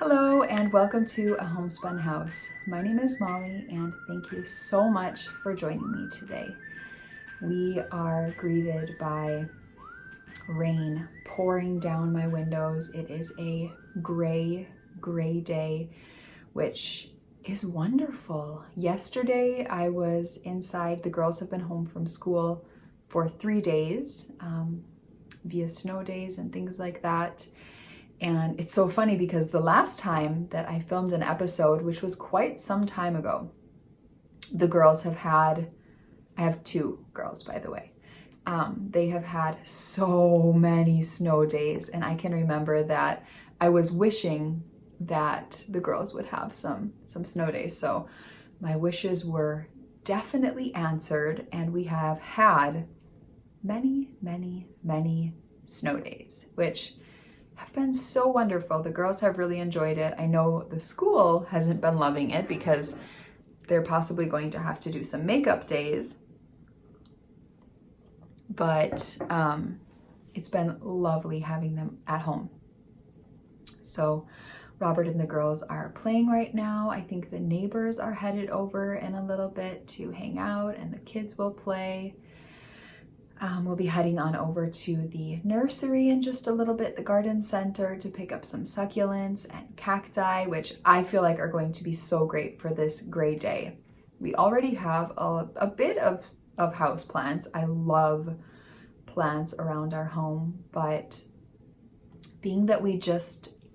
Hello and welcome to a Homespun house. My name is Molly and thank you so much for joining me today. We are greeted by rain pouring down my windows. It is a gray day, which is wonderful. Yesterday I was inside. The girls have been home from school for 3 days via snow days and things like that. And it's so funny because the last time that I filmed an episode, which was quite some time ago, the girls have had, I have 2 girls, by the way. They have had so many snow days. And I can remember that I was wishing that the girls would have some snow days. So my wishes were definitely answered. And we have had many snow days, which have been so wonderful. The girls have really enjoyed it. I know the school hasn't been loving it because they're possibly going to have to do some makeup days. But it's been lovely having them at home. So Robert and the girls are playing right now. I think the neighbors are headed over in a little bit to hang out and the kids will play. We'll be heading on over to the nursery in just a little bit, the garden center, to pick up some succulents and cacti, which I feel like are going to be so great for this gray day. We already have a bit of house plants. I love plants around our home, but being that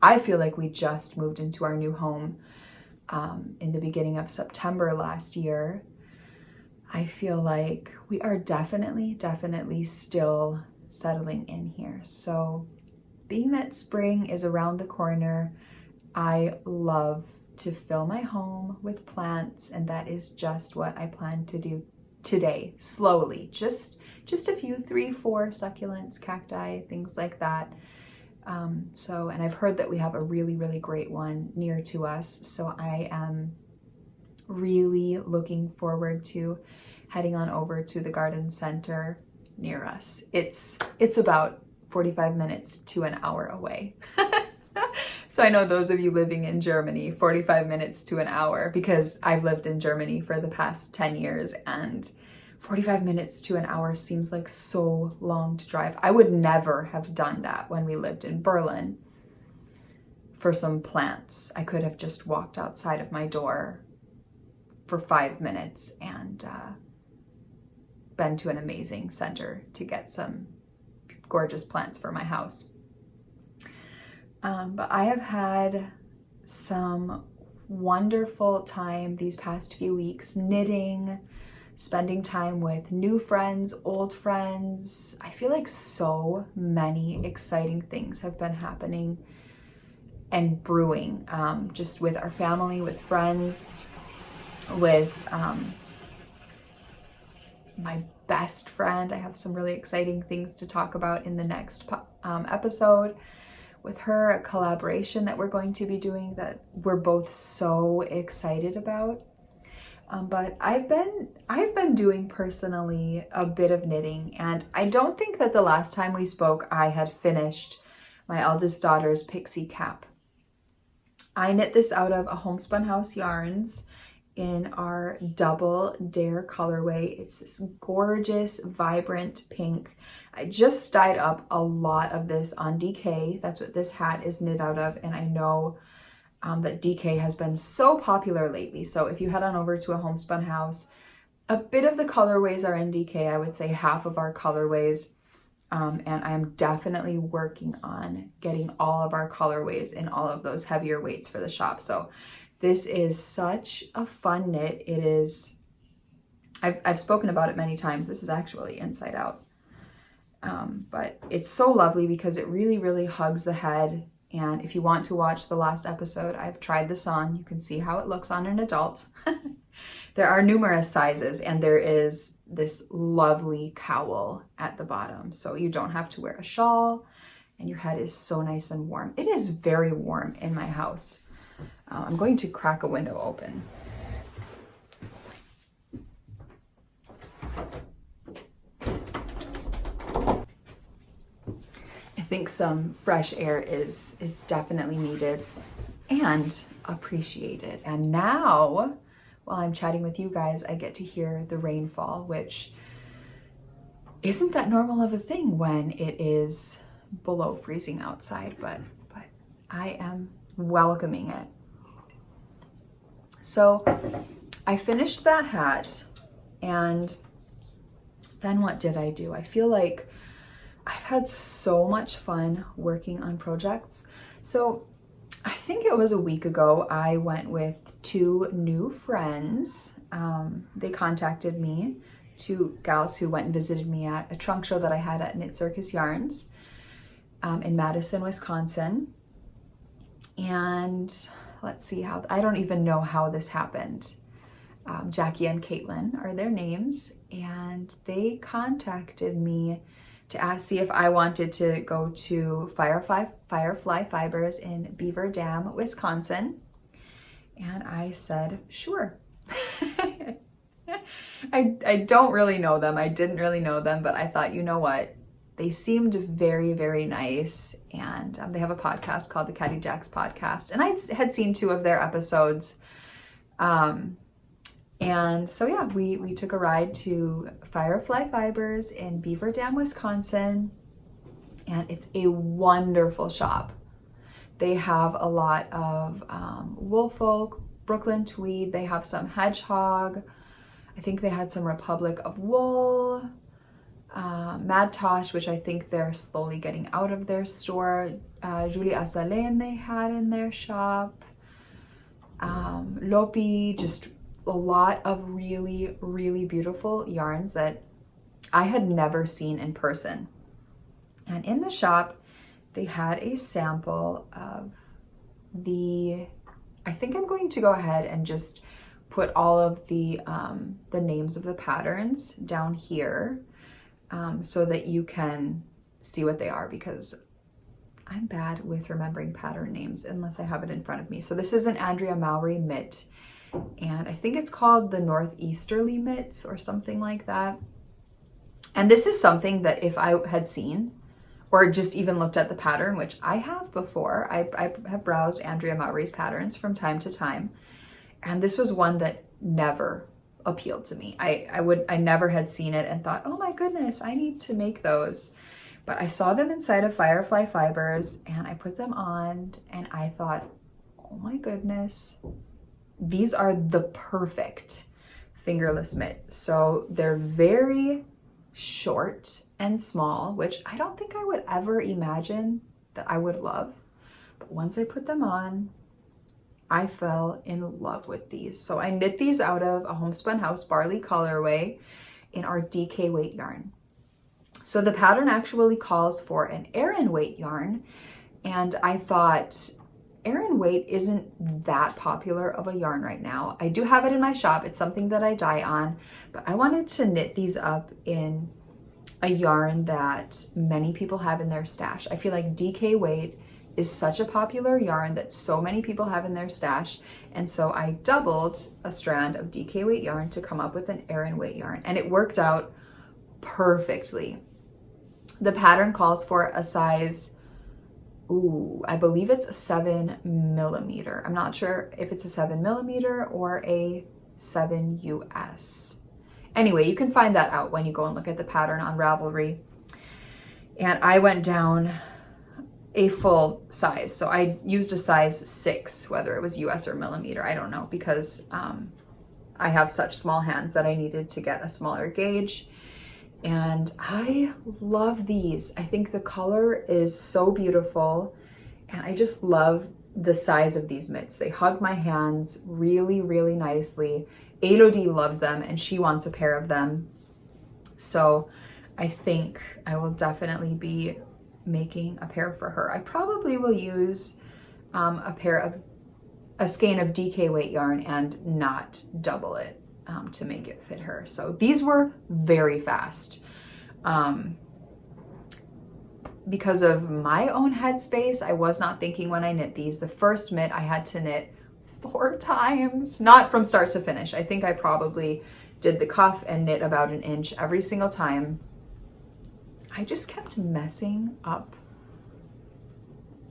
I feel like we just moved into our new home in the beginning of September last year, I feel like we are definitely still settling in here. So being that spring is around the corner, I love to fill my home with plants, and that is just what I plan to do today, slowly. Just a few, 3, 4 succulents, cacti, things like that. And I've heard that we have a really great one near to us. So I am really looking forward to heading on over to the garden center near us. It's about 45 minutes to an hour away. So I know those of you living in Germany, 45 minutes to an hour, because I've lived in Germany for the past 10 years and 45 minutes to an hour seems like so long to drive. I would never have done that when we lived in Berlin for some plants. I could have just walked outside of my door for 5 minutes and been to an amazing center to get some gorgeous plants for my house. But I have had some wonderful time these past few weeks knitting, spending time with new friends, old friends. I feel like so many exciting things have been happening and brewing, just with our family, with friends, with my best friend. I have some really exciting things to talk about in the next episode with her, a collaboration that we're going to be doing that we're both so excited about. But I've been doing personally a bit of knitting, and I don't think that the last time we spoke I had finished my eldest daughter's pixie cap. I knit this out of a Homespun House yarns in our Double Dare colorway. It's this gorgeous, vibrant pink. I just dyed up a lot of this on DK. That's what this hat is knit out of, and I know that DK has been so popular lately. So if you head on over to a Homespun House, a bit of the colorways are in DK. I would say half of our colorways. And I am definitely working on getting all of our colorways in all of those heavier weights for the shop. So this is such a fun knit. It is, I've spoken about it many times. This is actually inside out. But it's so lovely because it really hugs the head. And if you want to watch the last episode, I've tried this on. You can see how it looks on an adult. There are numerous sizes, and there is this lovely cowl at the bottom. So you don't have to wear a shawl, and your head is so nice and warm. It is very warm in my house. I'm going to crack a window open. I think some fresh air is definitely needed. and appreciated. And now, while I'm chatting with you guys, I get to hear the rainfall, which isn't that normal of a thing when it is below freezing outside, but I am welcoming it. So I finished that hat, and then what did I do? I feel like I've had so much fun working on projects. So I think it was a week ago, I went with 2 new friends. They contacted me, 2 gals who went and visited me at a trunk show that I had at Knit Circus Yarns in Madison, Wisconsin. And let's see how, I don't even know how this happened. Jackie and Caitlin are their names, and they contacted me to see if I wanted to go to Firefly Fibers in Beaver Dam, Wisconsin. And I said, sure. I don't really know them. I didn't really know them, but I thought, you know what? They seemed very, very nice. And they have a podcast called the Caddy Jacks Podcast. And I had seen 2 of their episodes. And so, yeah, we took a ride to Firefly Fibers in Beaver Dam, Wisconsin. And it's a wonderful shop. They have a lot of Woolfolk, Brooklyn Tweed. They have some Hedgehog. I think they had some Republic of Wool. Mad Tosh, which I think they're slowly getting out of their store. Julie Asalen they had in their shop. Lopi, just a lot of really, really beautiful yarns that I had never seen in person. And in the shop, they had a sample of I think I'm going to go ahead and just put all of the names of the patterns down here so that you can see what they are, because I'm bad with remembering pattern names unless I have it in front of me. So this is an Andrea Mowry mitt, and I think it's called the Northeasterly mitts or something like that. And this is something that if I had seen or just even looked at the pattern, which I have before, I have browsed Andrea Mowry's patterns from time to time, and this was one that never appealed to me. I never had seen it and thought, oh my goodness, I need to make those. But I saw them inside of Firefly Fibers, and I put them on, and I thought, oh my goodness, these are the perfect fingerless mitt. So they're very short and small, which I don't think I would ever imagine that I would love. But once I put them on, I fell in love with these. So I knit these out of a Homespun House Barley colorway in our DK weight yarn. So the pattern actually calls for an Aran weight yarn, and I thought Aran weight isn't that popular of a yarn right now. I do have it in my shop. It's something that I dye on, but I wanted to knit these up in a yarn that many people have in their stash. I feel like DK weight is such a popular yarn that so many people have in their stash, and so I doubled a strand of DK weight yarn to come up with an Aran weight yarn, and it worked out perfectly. The pattern calls for a size, I believe it's a 7mm. I'm not sure if it's a 7mm or a 7 US. Anyway, you can find that out when you go and look at the pattern on Ravelry. And I went down a full size. So I used a size 6, whether it was US or millimeter, I don't know, because I have such small hands that I needed to get a smaller gauge. And I love these. I think the color is so beautiful, and I just love the size of these mitts. They hug my hands really, really nicely. Elodie loves them, and she wants a pair of them. So I think I will definitely be making a pair for her. I probably will use a skein of DK weight yarn and not double it to make it fit her. So these were very fast. Because of my own headspace, I was not thinking when I knit these. The first mitt I had to knit 4 times, not from start to finish. I think I probably did the cuff and knit about an inch every single time. I just kept messing up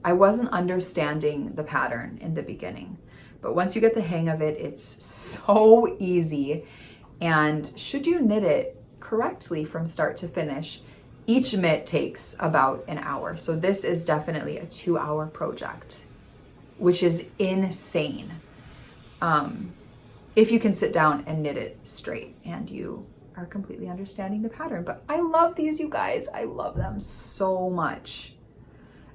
I wasn't understanding the pattern in the beginning, but once you get the hang of it, it's so easy. And should you knit it correctly from start to finish, each mitt takes about an hour. So this is definitely a 2-hour project, which is insane. If you can sit down and knit it straight and you are completely understanding the pattern. But I love these, you guys. I love them so much.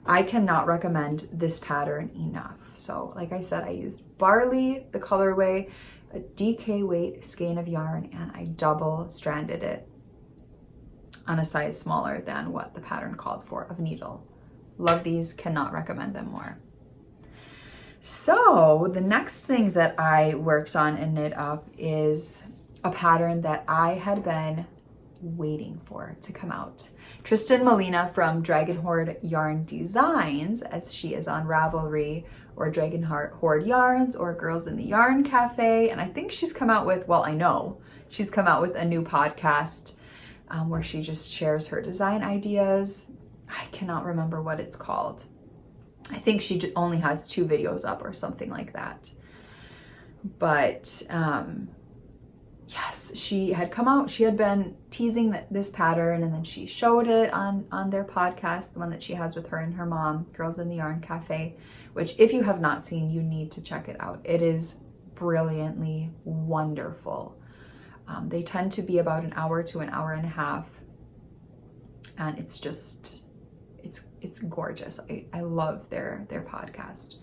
I cannot recommend this pattern enough. So like I said, I used barley, the colorway, a DK weight skein of yarn, and I double stranded it on a size smaller than what the pattern called for of needle. Love these, cannot recommend them more. So the next thing that I worked on and knit up is a pattern that I had been waiting for to come out. Tristan Molina from Dragon Horde Yarn Designs, as she is on Ravelry or Dragon Horde Yarns or Girls in the Yarn Cafe. And I think she's come out with, well, I know she's come out with a new podcast where she just shares her design ideas. I cannot remember what it's called. I think she only has 2 videos up or something like that. But yes, she had come out, she had been teasing this pattern, and then she showed it on their podcast, the one that she has with her and her mom, Girls in the Yarn Cafe, which if you have not seen, you need to check it out. It is brilliantly wonderful. They tend to be about an hour to an hour and a half, and it's just, it's gorgeous. I love their podcast.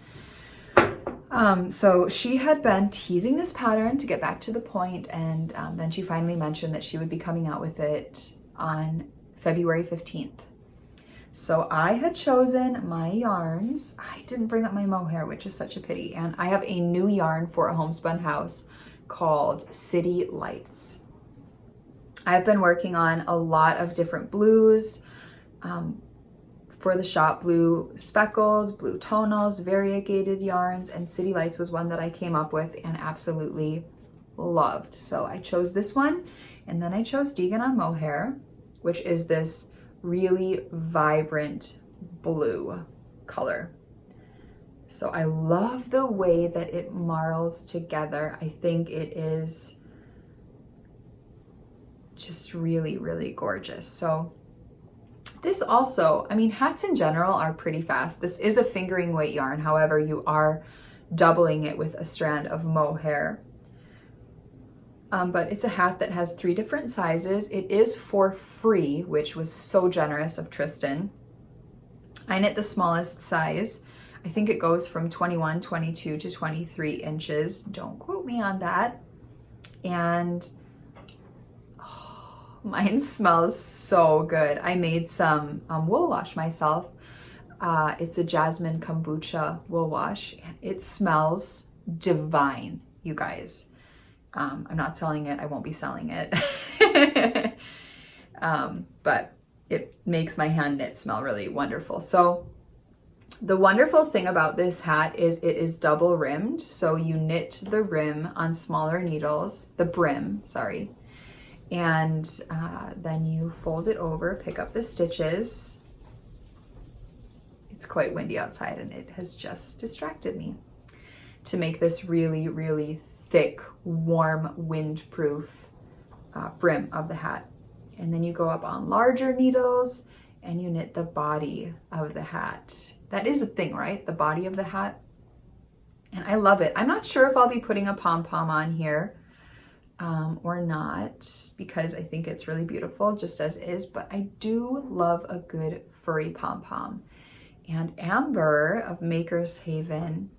So she had been teasing this pattern to get back to the point, and then she finally mentioned that she would be coming out with it on February 15th. So I had chosen my yarns. I didn't bring up my mohair, which is such a pity. And I have a new yarn for a homespun house called City Lights. I've been working on a lot of different blues for the shop, blue speckled, blue tonals, variegated yarns, and City Lights was one that I came up with and absolutely loved. So I chose this one, and then I chose Deegan on Mohair, which is this really vibrant blue color. So I love the way that it marls together. I think it is just really, really gorgeous. So this also, I mean, hats in general are pretty fast. This is a fingering weight yarn. However, you are doubling it with a strand of mohair. But it's a hat that has 3 different sizes. It is for free, which was so generous of Tristan. I knit the smallest size. I think it goes from 21, 22 to 23 inches. Don't quote me on that. And mine smells so good. I made some wool wash myself. It's a jasmine kombucha wool wash, and it smells divine, you guys. I'm not selling it. I won't be selling it. But it makes my hand knit smell really wonderful. So the wonderful thing about this hat is it is double rimmed. So you knit the rim on smaller needles, the brim, sorry. And then you fold it over, pick up the stitches. It's quite windy outside, and it has just distracted me to make this really, really thick, warm, windproof brim of the hat. And then you go up on larger needles and you knit the body of the hat. That is a thing, right? The body of the hat. And I love it. I'm not sure if I'll be putting a pom-pom on here or not, because I think it's really beautiful just as is, but I do love a good furry pom-pom. And Amber of Maker's Haven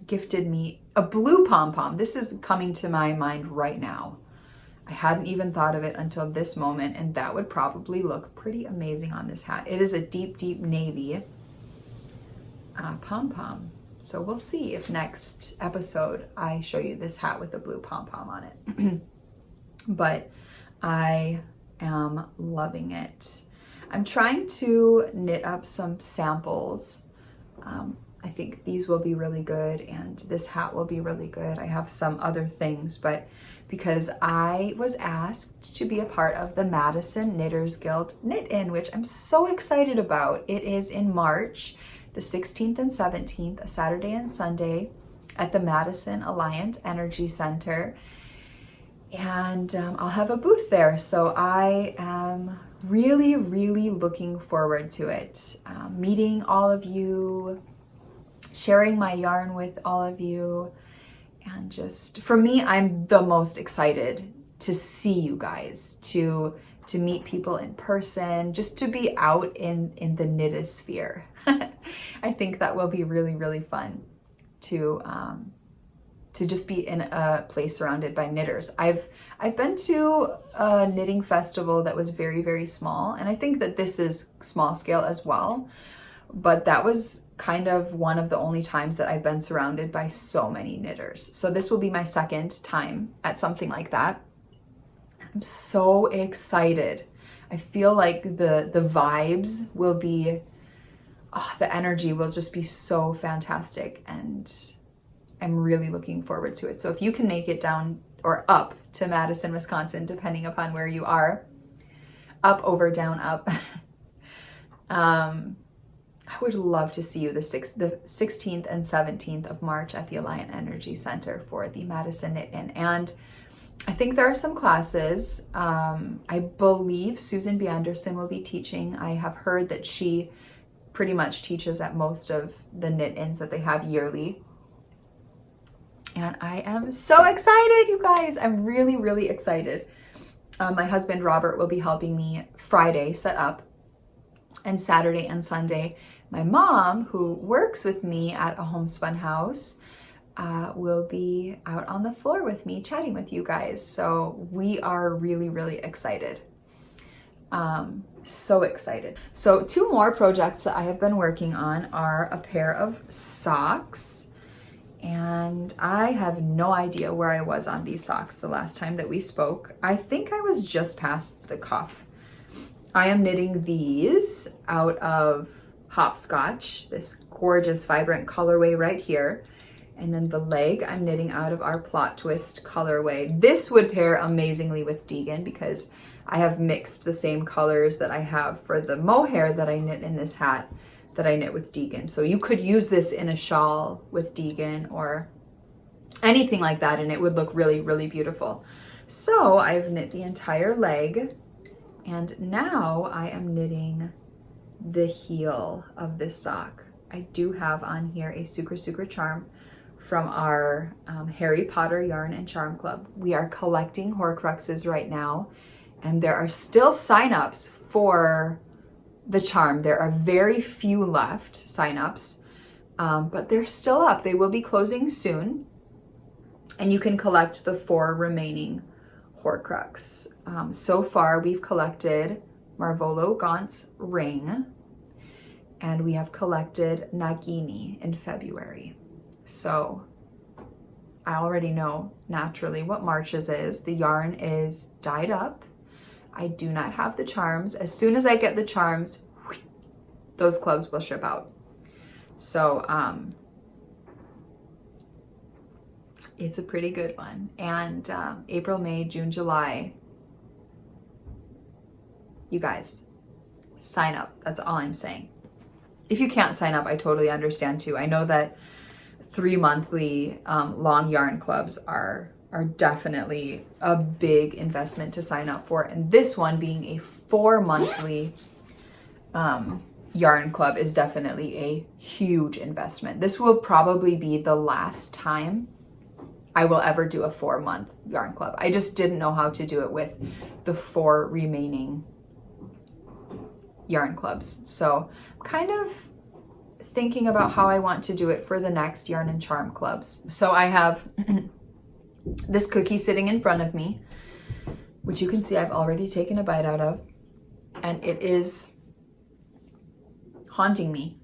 gifted me a blue pom-pom. This is coming to my mind right now. I hadn't even thought of it until this moment, and that would probably look pretty amazing on this hat. It is a deep, deep navy pom-pom. So we'll see if next episode I show you this hat with a blue pom-pom on it. But I am loving it. I'm trying to knit up some samples I think these will be really good, and this hat will be really good. I have some other things, but because I was asked to be a part of the Madison Knitters Guild Knit-In, which I'm so excited about. It is in March, the 16th and 17th, a Saturday and Sunday, at the Madison Alliant Energy Center. And I'll have a booth there. So I am really, really looking forward to it. Meeting all of you, sharing my yarn with all of you. And just, for me, I'm the most excited to see you guys, to meet people in person, just to be out in the knitosphere. I think that will be really, really fun to just be in a place surrounded by knitters. I've been to a knitting festival that was very, very small, and I think that this is small scale as well, but that was kind of one of the only times that I've been surrounded by so many knitters. So this will be my second time at something like that. I'm so excited. I feel like the vibes will be, the energy will just be so fantastic, and I'm really looking forward to it. So if you can make it down or up to Madison, Wisconsin, depending upon where you are, up, over, down, up, I would love to see you the 16th and 17th of March at the Alliant Energy Center for the Madison Knit-In. And I think there are some classes. I believe Susan B. Anderson will be teaching. I have heard that she pretty much teaches at most of the knit-ins that they have yearly. And I am so excited, you guys. I'm really, really excited. My husband, Robert, will be helping me Friday set up, and Saturday and Sunday. My mom, who works with me at a homespun house, will be out on the floor with me chatting with you guys. So we are really, really excited. So excited. So 2 more projects that I have been working on are a pair of socks. And I have no idea where I was on these socks the last time that we spoke. I think I was just past the cuff. I am knitting these out of Hopscotch, this gorgeous vibrant colorway right here. And then the leg I'm knitting out of our Plot Twist colorway. This would pair amazingly with Deegan because I have mixed the same colors that I have for the mohair that I knit in this hat that I knit with Deegan. So you could use this in a shawl with Deegan or anything like that, and it would look really, really beautiful. So I've knit the entire leg, and now I am knitting the heel of this sock. I do have on here a Sucre charm from our Harry Potter Yarn and Charm Club. We are collecting Horcruxes right now, and there are still signups for the charm. There are very few left signups, but they're still up. They will be closing soon, and you can collect the 4 remaining Horcrux. So far, we've collected Marvolo Gaunt's ring, and we have collected Nagini in February. So I already know naturally what March's is. The yarn is dyed up. I do not have the charms. As soon as I get the charms, those clubs will ship out. So it's a pretty good one. And April, May, June, July, you guys, sign up. That's all I'm saying. If you can't sign up, I totally understand too. I know that 3 monthly long yarn clubs are definitely a big investment to sign up for. And this one being a 4 monthly yarn club is definitely a huge investment. This will probably be the last time I will ever do a 4-month yarn club. I just didn't know how to do it with the 4 remaining yarn clubs. So I'm kind of thinking about how I want to do it for the next yarn and charm clubs. So I have this cookie sitting in front of me, which you can see I've already taken a bite out of, and it is haunting me.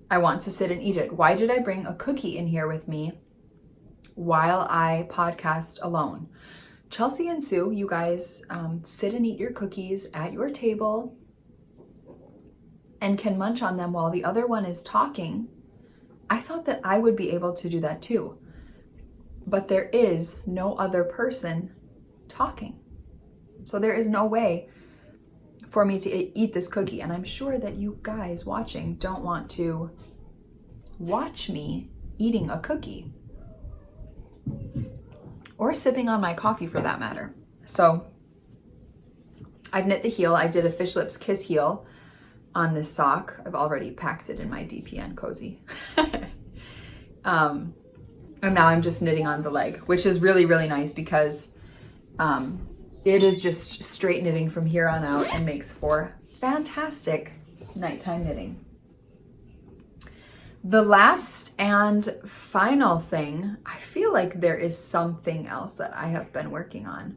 I want to sit and eat it. Why did I bring a cookie in here with me while I podcast alone? Chelsea and Sue, you guys sit and eat your cookies at your table and can munch on them while the other one is talking I thought that I would be able to do that too. But there is no other person talking. So there is no way for me to eat this cookie. And I'm sure that you guys watching don't want to watch me eating a cookie or sipping on my coffee for that matter. So I've knit the heel. I did a Fish Lips Kiss heel on this sock. I've already packed it in my DPN cozy. And now I'm just knitting on the leg, which is really, really nice because it is just straight knitting from here on out and makes for fantastic nighttime knitting. The last and final thing, I feel like there is something else that I have been working on.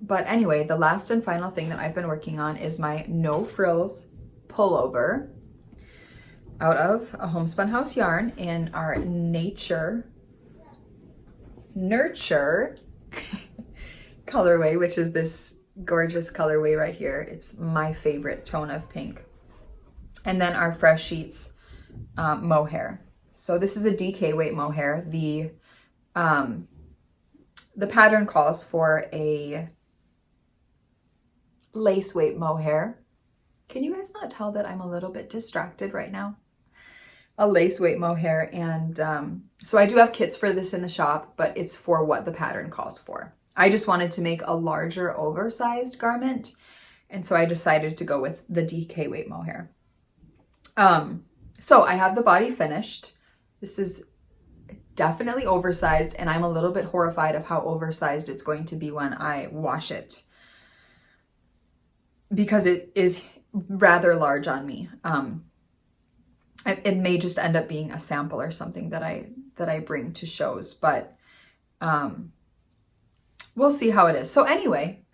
But anyway, the last and final thing that I've been working on is my No Frills pullover out of a Homespun House yarn in our Nurture colorway, which is this gorgeous colorway right here. It's my favorite tone of pink. And then our Fresh Sheets mohair. So this is a DK weight mohair. The pattern calls for a lace weight mohair. Can you guys not tell that I'm a little bit distracted right now? A lace weight mohair. And so I do have kits for this in the shop, but it's for what the pattern calls for. I just wanted to make a larger oversized garment. And so I decided to go with the DK weight mohair. So I have the body finished. This is definitely oversized, and I'm a little bit horrified of how oversized it's going to be when I wash it, because it is rather large on me. It may just end up being a sample or something that I bring to shows, but we'll see how it is. So anyway,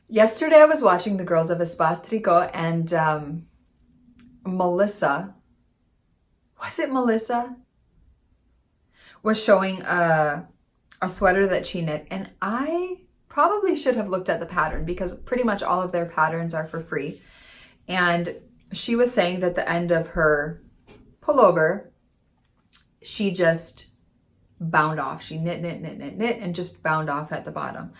yesterday I was watching the girls of Espace Tricot, and Melissa, was it Melissa? Was showing a sweater that she knit, and I probably should have looked at the pattern because pretty much all of their patterns are for free. And she was saying that the end of her pullover, she just bound off. She knit, and just bound off at the bottom.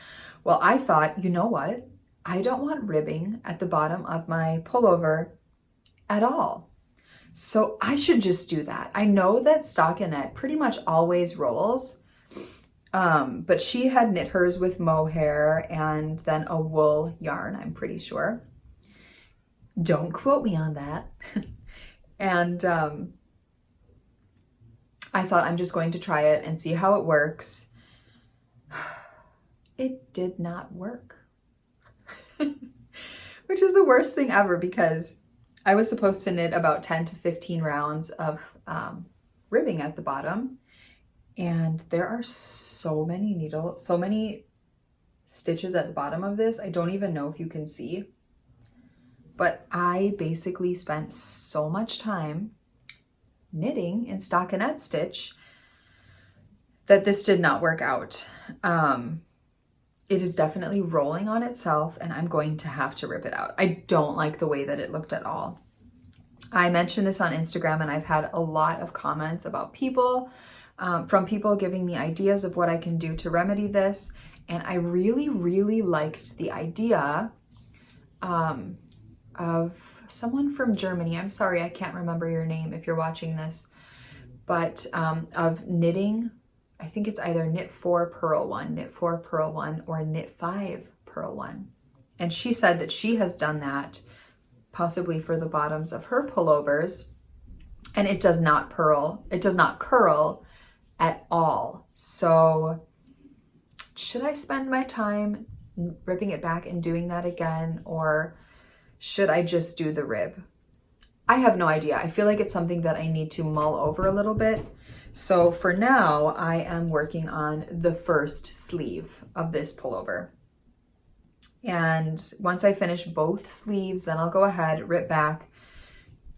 Well, I thought, you know what? I don't want ribbing at the bottom of my pullover at all. So I should just do that. I know that stockinette pretty much always rolls, but she had knit hers with mohair and then a wool yarn, I'm pretty sure. Don't quote me on that. And I thought I'm just going to try it and see how it works. It did not work, which is the worst thing ever, because I was supposed to knit about 10 to 15 rounds of ribbing at the bottom, and there are so many stitches at the bottom of this. I don't even know if you can see, but I basically spent so much time knitting in stockinette stitch that this did not work out. It is definitely rolling on itself, and I'm going to have to rip it out. I don't like the way that it looked at all. I mentioned this on Instagram, and I've had a lot of comments about from people giving me ideas of what I can do to remedy this. And I really, really liked the idea of someone from Germany. I'm sorry, I can't remember your name if you're watching this, but of knitting. I think it's either knit 4 purl 1, knit 4 purl 1, or knit 5 purl 1. And she said that she has done that possibly for the bottoms of her pullovers, and it does not curl at all. So should I spend my time ripping it back and doing that again, or should I just do the rib? I have no idea. I feel like it's something that I need to mull over a little bit. So for now, I am working on the first sleeve of this pullover. And once I finish both sleeves, then I'll go ahead, rip back,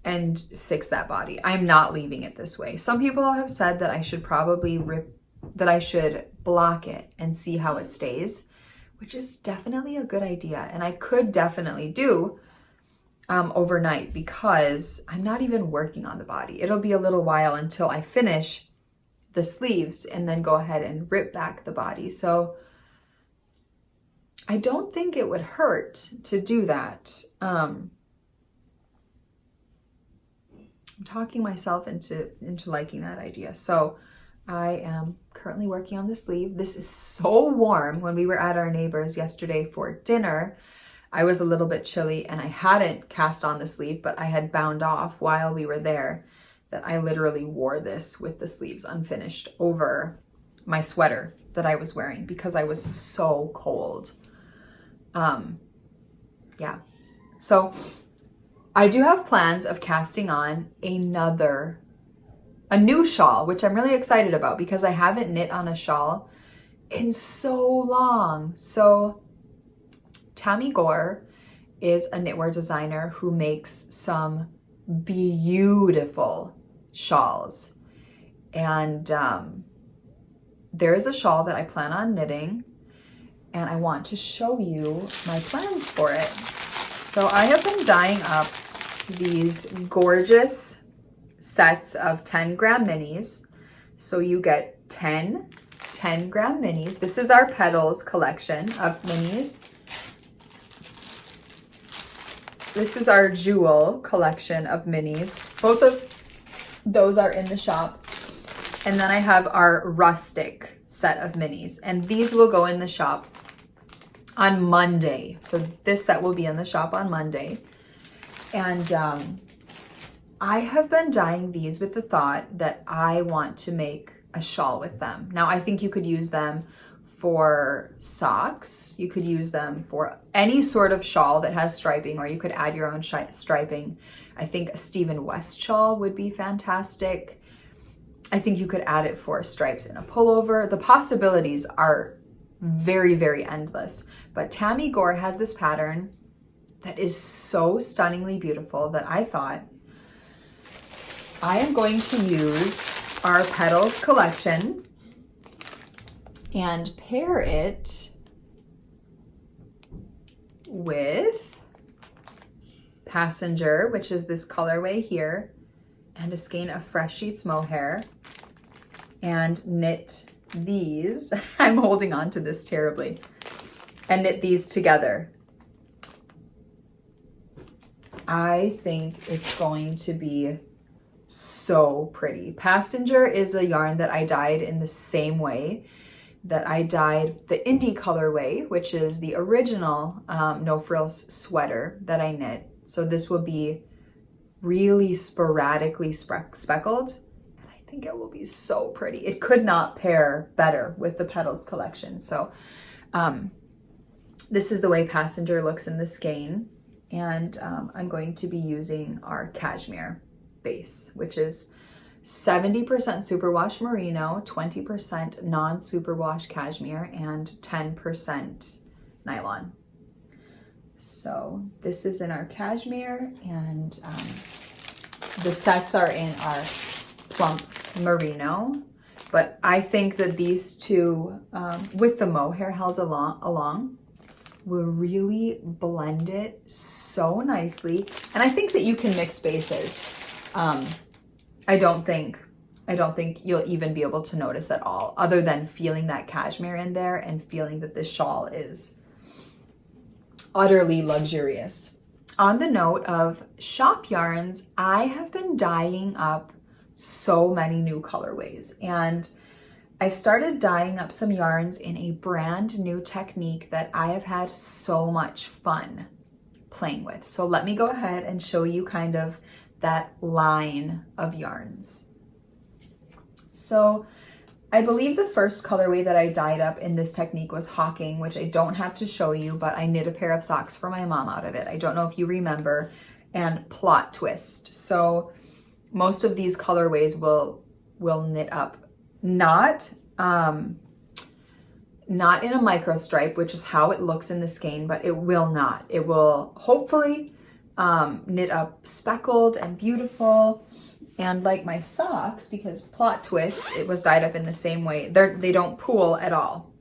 and fix that body. I'm not leaving it this way. Some people have said that I should probably block it and see how it stays, which is definitely a good idea. And I could definitely do overnight because I'm not even working on the body. It'll be a little while until I finish the sleeves and then go ahead and rip back the body. So I don't think it would hurt to do that. I'm talking myself into liking that idea. So I am currently working on the sleeve. This is so warm. When we were at our neighbor's yesterday for dinner, I was a little bit chilly and I hadn't cast on the sleeve, but I had bound off while we were there that I literally wore this with the sleeves unfinished over my sweater that I was wearing because I was so cold. Yeah. So I do have plans of casting on a new shawl, which I'm really excited about because I haven't knit on a shawl in so long. So Tammy Gore is a knitwear designer who makes some beautiful shawls. And there is a shawl that I plan on knitting, and I want to show you my plans for it. So I have been dyeing up these gorgeous sets of 10-gram minis. So you get 10 10-gram minis. This is our Petals collection of minis. This is our Jewel collection of minis. Both of those are in the shop. And then I have our Rustic set of minis. And these will go in the shop on Monday. So this set will be in the shop on Monday. And I have been dyeing these with the thought that I want to make a shawl with them. Now, I think you could use them for socks. You could use them for any sort of shawl that has striping, or you could add your own striping. I think a Stephen West shawl would be fantastic. I think you could add it for stripes in a pullover. The possibilities are very, very endless. But Tammy Gore has this pattern that is so stunningly beautiful that I thought I am going to use our Petals collection and pair it with Passenger, which is this colorway here, and a skein of Fresh Sheets Mohair, and knit these. I'm holding on to this terribly. And knit these together. I think it's going to be so pretty. Passenger is a yarn that I dyed in the same way that I dyed the Indie colorway, which is the original No Frills sweater that I knit. So this will be really sporadically speckled, and I think it will be so pretty. It could not pair better with the Petals collection. So this is the way Passenger looks in the skein, and I'm going to be using our cashmere base, which is 70% superwash merino, 20% non-superwash cashmere, and 10% nylon. So this is in our cashmere, and the sets are in our plump merino. But I think that these two, with the mohair held along, will really blend it so nicely. And I think that you can mix bases. I don't think you'll even be able to notice at all, other than feeling that cashmere in there and feeling that this shawl is utterly luxurious. On the note of shop yarns, I have been dyeing up so many new colorways, and I've started dyeing up some yarns in a brand new technique that I have had so much fun playing with. So let me go ahead and show you kind of that line of yarns. So I believe the first colorway that I dyed up in this technique was Hawking, which I don't have to show you, but I knit a pair of socks for my mom out of it. I don't know if you remember. And Plot Twist. So most of these colorways will knit up not in a micro stripe, which is how it looks in the skein, but it will not. It will hopefully knit up speckled and beautiful. And like my socks, because Plot Twist, it was dyed up in the same way. They don't pool at all.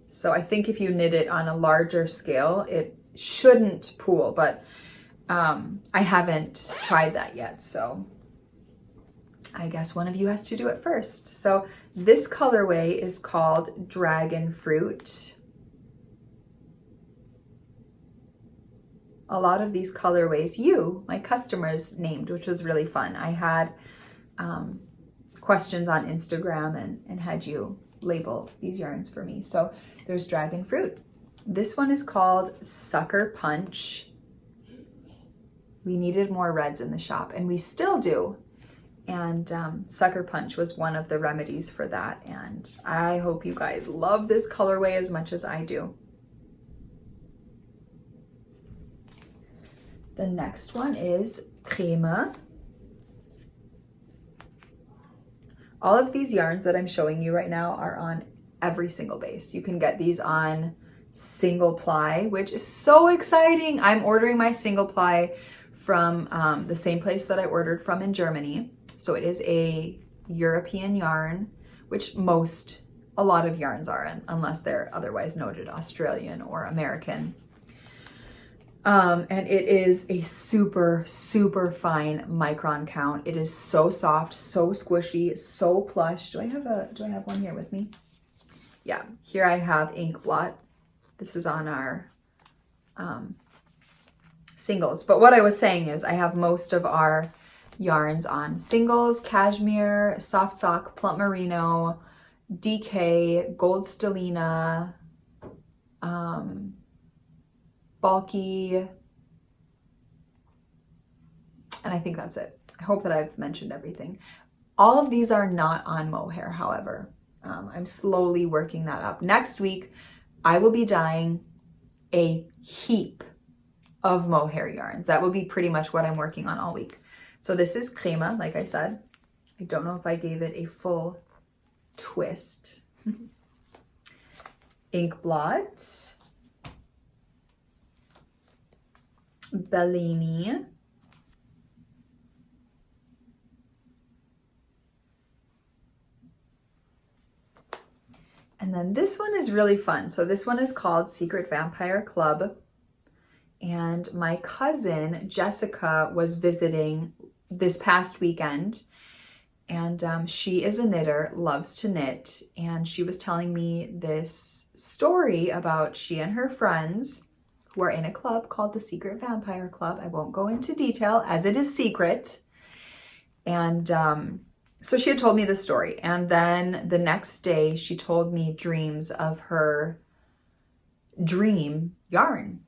So I think if you knit it on a larger scale, it shouldn't pool. But I haven't tried that yet, so I guess one of you has to do it first. So this colorway is called Dragon Fruit. A lot of these colorways you, my customers, named, which was really fun. I had questions on Instagram and had you label these yarns for me. So there's Dragon Fruit. This one is called Sucker Punch. We needed more reds in the shop, and we still do. And Sucker Punch was one of the remedies for that. And I hope you guys love this colorway as much as I do. The next one is Creme. All of these yarns that I'm showing you right now are on every single base. You can get these on single ply, which is so exciting. I'm ordering my single ply from the same place that I ordered from in Germany. So it is a European yarn, which a lot of yarns are, unless they're otherwise noted Australian or American. And it is a super, super fine micron count. It is so soft, so squishy, so plush. Do I have one here with me? Yeah, here I have ink blot. This is on our singles. But what I was saying is I have most of our yarns on singles, cashmere, soft sock, plump merino, DK, gold stellina, bulky, and I think that's it. I hope that I've mentioned everything. All of these are not on mohair, however. I'm slowly working that up. Next week, I will be dyeing a heap of mohair yarns. That will be pretty much what I'm working on all week. So this is Crema, like I said. I don't know if I gave it a full twist. Ink blot. Bellini. And then this one is really fun. So this one is called Secret Vampire Club. And my cousin, Jessica, was visiting this past weekend. And she is a knitter, loves to knit. And she was telling me this story about she and her friends who are in a club called the Secret Vampire Club. I won't go into detail as it is secret. And so she had told me this story. And then the next day she told me dreams of her dream yarn.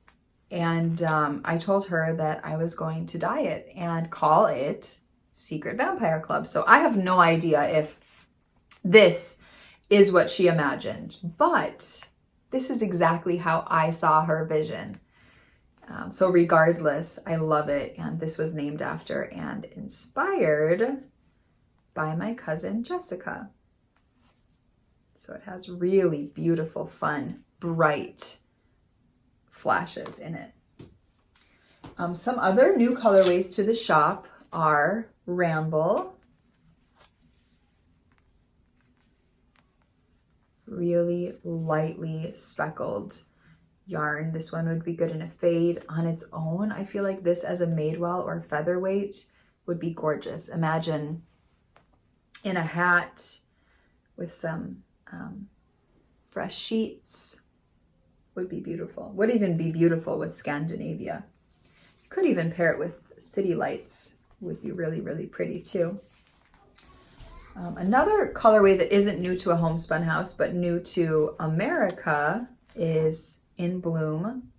And I told her that I was going to dye it and call it Secret Vampire Club. So I have no idea if this is what she imagined, but this is exactly how I saw her vision. So regardless, I love it. And this was named after and inspired by my cousin, Jessica. So it has really beautiful, fun, bright flashes in it. Some other new colorways to the shop are Ramble. Really lightly speckled yarn. This one would be good in a fade on its own. I feel like this as a Madewell or featherweight would be gorgeous. Imagine in a hat with some fresh sheets. Would be beautiful. Would even be beautiful with Scandinavia. You could even pair it with city lights. Would be really, really pretty too. Another colorway that isn't new to a homespun house, but new to America is In Bloom.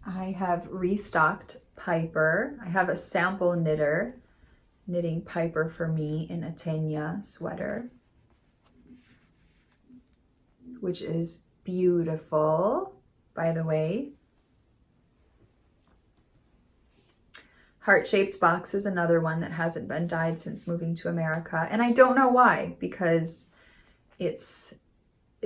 I have restocked Piper. I have a sample knitter knitting Piper for me in a Tenya sweater, which is beautiful, by the way. Heart-shaped box is another one that hasn't been dyed since moving to America. And I don't know why, because it's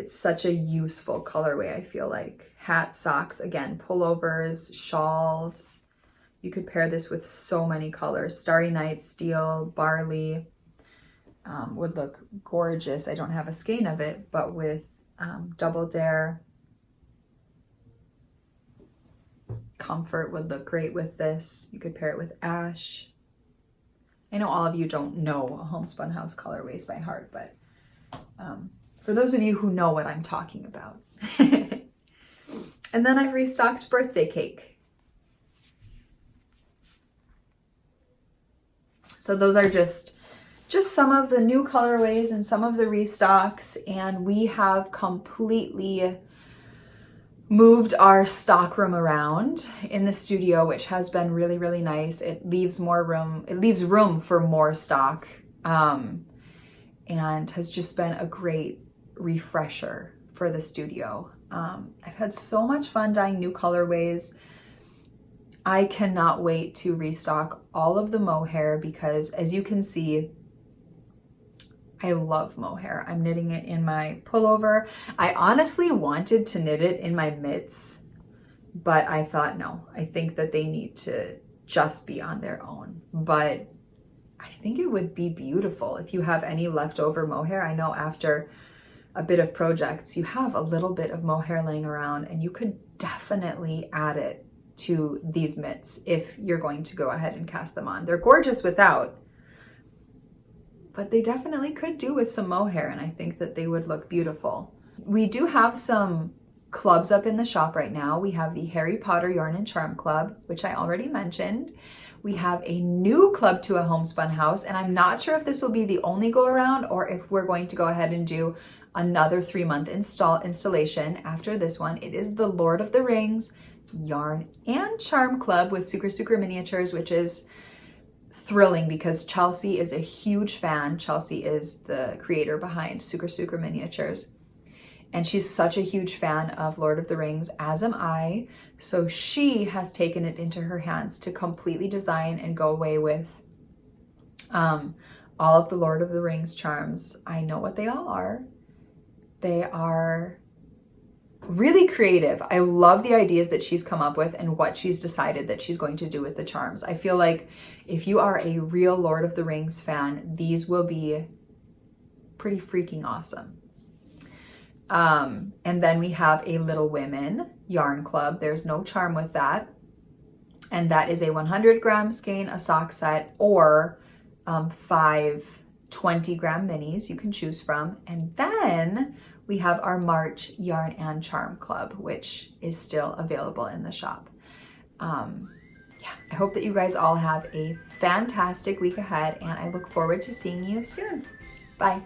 such a useful colorway, I feel like. Hat, socks, again, pullovers, shawls. You could pair this with so many colors. Starry Night, Steel, Barley. would look gorgeous. I don't have a skein of it, but with Double Dare Comfort would look great with this. You could pair it with Ash. I know all of you don't know Homespun House colorways by heart, but for those of you who know what I'm talking about. And then I've restocked Birthday Cake. So those are just some of the new colorways and some of the restocks, and we have completely moved our stock room around in the studio, which has been really, really nice. It leaves room for more stock, and has just been a great refresher for the studio. I've had so much fun dyeing new colorways. I cannot wait to restock all of the mohair because, as you can see, I love mohair. I'm knitting it in my pullover. I honestly wanted to knit it in my mitts, but I thought, no, I think that they need to just be on their own. But I think it would be beautiful if you have any leftover mohair. I know after a bit of projects, you have a little bit of mohair laying around, and you could definitely add it to these mitts if you're going to go ahead and cast them on. They're gorgeous without, but they definitely could do with some mohair, and I think that they would look beautiful. We do have some clubs up in the shop right now. We have the Harry Potter Yarn and Charm Club, which I already mentioned. We have a new club to a Homespun House, and I'm not sure if this will be the only go around or if we're going to go ahead and do another 3-month installation after this one. It is the Lord of the Rings Yarn and Charm Club with Sucre Miniatures, which is thrilling because Chelsea is a huge fan. Chelsea is the creator behind Sucre Miniatures, and she's such a huge fan of Lord of the Rings, as am I. So she has taken it into her hands to completely design and go away with all of the Lord of the Rings charms. I know what they all are. They are really creative. I love the ideas that she's come up with and what she's decided that she's going to do with the charms. I feel like if you are a real Lord of the Rings fan, these will be pretty freaking awesome. And then we have a Little Women Yarn Club. There's no charm with that. And that is a 100-gram skein, a sock set, or 5 20-gram minis you can choose from. And then we have our March Yarn and Charm Club, which is still available in the shop. Yeah, I hope that you guys all have a fantastic week ahead, and I look forward to seeing you soon. Bye.